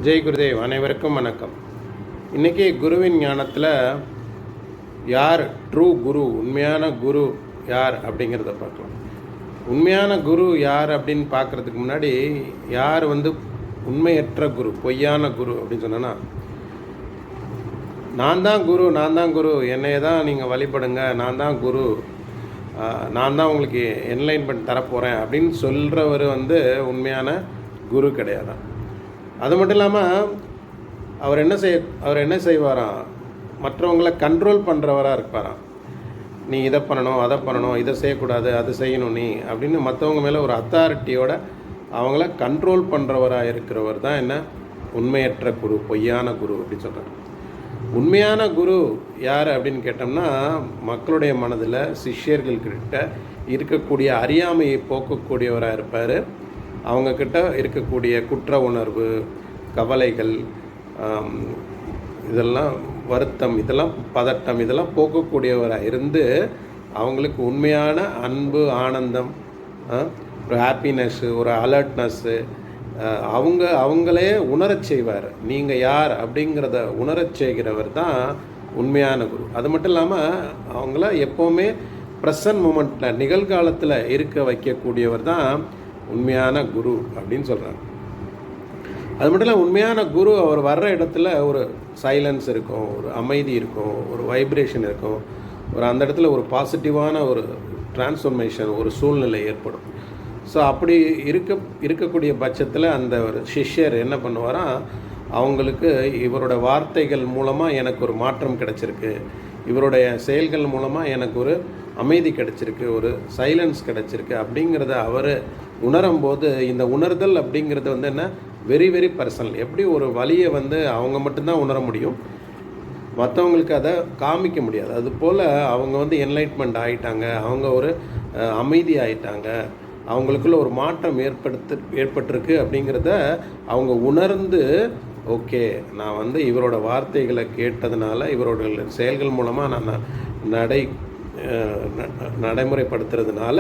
ஜெய் குருதேவ். அனைவருக்கும் வணக்கம். இன்றைக்கி குருவின் ஞானத்தில் யார் ட்ரூ குரு, உண்மையான குரு யார் அப்படிங்கிறத பார்க்கலாம். உண்மையான குரு யார் அப்படின்னு பார்க்குறதுக்கு முன்னாடி, யார் உண்மையற்ற குரு, பொய்யான குரு அப்படின்னு சொன்னோன்னா, நான் தான் குரு, என்னைய தான் நீங்கள் வழிபடுங்க, நான் தான் குரு, நான் தான் உங்களுக்கு என்லைன்மெண்ட் தரப்போகிறேன் அப்படின்னு சொல்கிறவர் உண்மையான குரு கிடையாது. அது மட்டும் இல்லாமல் அவர் என்ன செய்வாராம், மற்றவங்களை கண்ட்ரோல் பண்ணுறவராக இருப்பாராம். நீ இதை பண்ணணும், அதை பண்ணணும், இதை செய்யக்கூடாது, அது செய்யணும் நீ அப்படின்னு மற்றவங்க மேலே ஒரு அத்தாரிட்டியோட அவங்கள கண்ட்ரோல் பண்ணுறவராக இருக்கிறவர் தான் என்ன உண்மையற்ற குரு, பொய்யான குரு அப்படின்னு சொல்கிறார். உண்மையான குரு யார் அப்படின்னு கேட்டோம்னா, மக்களுடைய மனதில் சிஷ்யர்கள்கிட்ட இருக்கக்கூடிய அறியாமையை போக்கக்கூடியவராக இருப்பார். அவங்கக்கிட்ட இருக்கக்கூடிய குற்ற உணர்வு, கவலைகள், இதெல்லாம் வருத்தம், இதெல்லாம் பதட்டம், இதெல்லாம் போக்கக்கூடியவராக இருந்து அவங்களுக்கு உண்மையான அன்பு, ஆனந்தம், ஒரு ஹாப்பினஸ்ஸு, ஒரு அலர்ட்னஸ்ஸு அவங்களே உணரச் செய்வார். நீங்கள் யார் அப்படிங்கிறத உணரச் செய்கிறவர் தான் உண்மையான குரு. அது மட்டும் இல்லாமல் அவங்கள எப்போவுமே ப்ரெசன்ட் மூமெண்ட்டில், நிகழ்காலத்தில் இருக்க வைக்கக்கூடியவர் தான் உண்மையான குரு அப்படின்னு சொல்கிறாங்க. அது மட்டும் இல்லை, உண்மையான குரு அவர் வர்ற இடத்துல ஒரு சைலன்ஸ் இருக்கும், ஒரு அமைதி இருக்கும், ஒரு வைப்ரேஷன் இருக்கும், அந்த இடத்துல ஒரு பாசிட்டிவான ஒரு டிரான்ஸ்ஃபர்மேஷன், ஒரு சூழ்நிலை ஏற்படும். ஸோ அப்படி இருக்கக்கூடிய பட்சத்தில் அந்த ஒரு சிஷ்யர் என்ன பண்ணுவாராம், அவங்களுக்கு இவரோட வார்த்தைகள் மூலமாக எனக்கு ஒரு மாற்றம் கிடச்சிருக்கு, இவருடைய செயல்கள் மூலமாக எனக்கு ஒரு அமைதி கிடச்சிருக்கு, ஒரு சைலன்ஸ் கிடச்சிருக்கு அப்படிங்கிறத அவர் உணரும்போது, இந்த உணர்தல் அப்படிங்கிறது என்ன வெரி வெரி பர்சனல். எப்படி ஒரு வலியை அவங்க மட்டும்தான் உணர முடியும், மற்றவங்களுக்கு அதை காமிக்க முடியாது. அதுபோல் அவங்க என்லைட்மெண்ட் ஆகிட்டாங்க, அவங்க ஒரு அமைதி ஆகிட்டாங்க, அவங்களுக்குள்ள ஒரு மாற்றம் ஏற்பட்டிருக்கு அப்படிங்கிறத அவங்க உணர்ந்து, ஓகே நான் இவரோட வார்த்தைகளை கேட்டதுனால, இவரோட செயல்கள் மூலமாக நான் நடைமுறைப்படுத்துறதுனால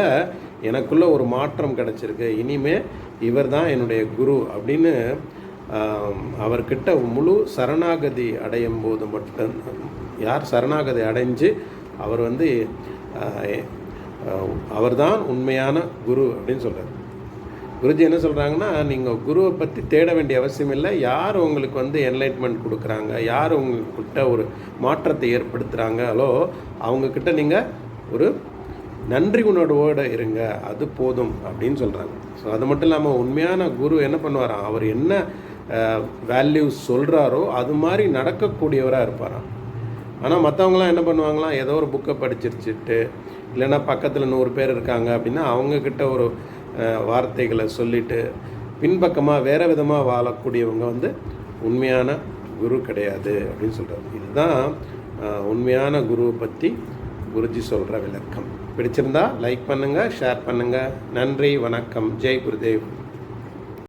எனக்குள்ள ஒரு மாற்றம் கிடச்சிருக்கு, இனிமே இவர் தான் என்னுடைய குரு அப்படின்னு அவர்கிட்ட முழு சரணாகதி அடையும் போது மட்டும், யார் சரணாகதி அடைஞ்சு அவர் அவர்தான் உண்மையான குரு அப்படின்னு சொல்கிறார். குருஜி என்ன சொல்கிறாங்கன்னா, நீங்கள் குருவை பற்றி தேட வேண்டிய அவசியம் இல்லை. யார் உங்களுக்கு என்லைட்மெண்ட் கொடுக்குறாங்க, யார் உங்கள்கிட்ட ஒரு மாற்றத்தை ஏற்படுத்துகிறாங்களோ அவங்கக்கிட்ட நீங்கள் ஒரு நன்றி உணர்வோடு இருங்க, அது போதும் அப்படின்னு சொல்கிறாங்க. ஸோ அது மட்டும் இல்லாமல் உண்மையான குரு என்ன பண்ணுவாராம், அவர் என்ன வேல்யூஸ் சொல்கிறாரோ அது மாதிரி நடக்கக்கூடியவராக இருப்பாராம். ஆனால் மற்றவங்களாம் என்ன பண்ணுவாங்களாம், ஏதோ ஒரு புக்கை படிச்சிருச்சுட்டு, இல்லைன்னா பக்கத்தில் 100 பேர் இருக்காங்க அப்படின்னா அவங்கக்கிட்ட ஒரு வார்த்தைகளை சொல்லிவிட்டு பின்பக்கமாக வேறு விதமாக வாழக்கூடியவங்க உண்மையான குரு கிடையாது அப்படின்னு சொல்கிறார். இதுதான் உண்மையான குருவை பற்றி குருஜி சொல்கிற விளக்கம். பிடிச்சிருந்தா லைக் பண்ணுங்கள், ஷேர் பண்ணுங்கள். நன்றி, வணக்கம். ஜெய் குருதேவ்.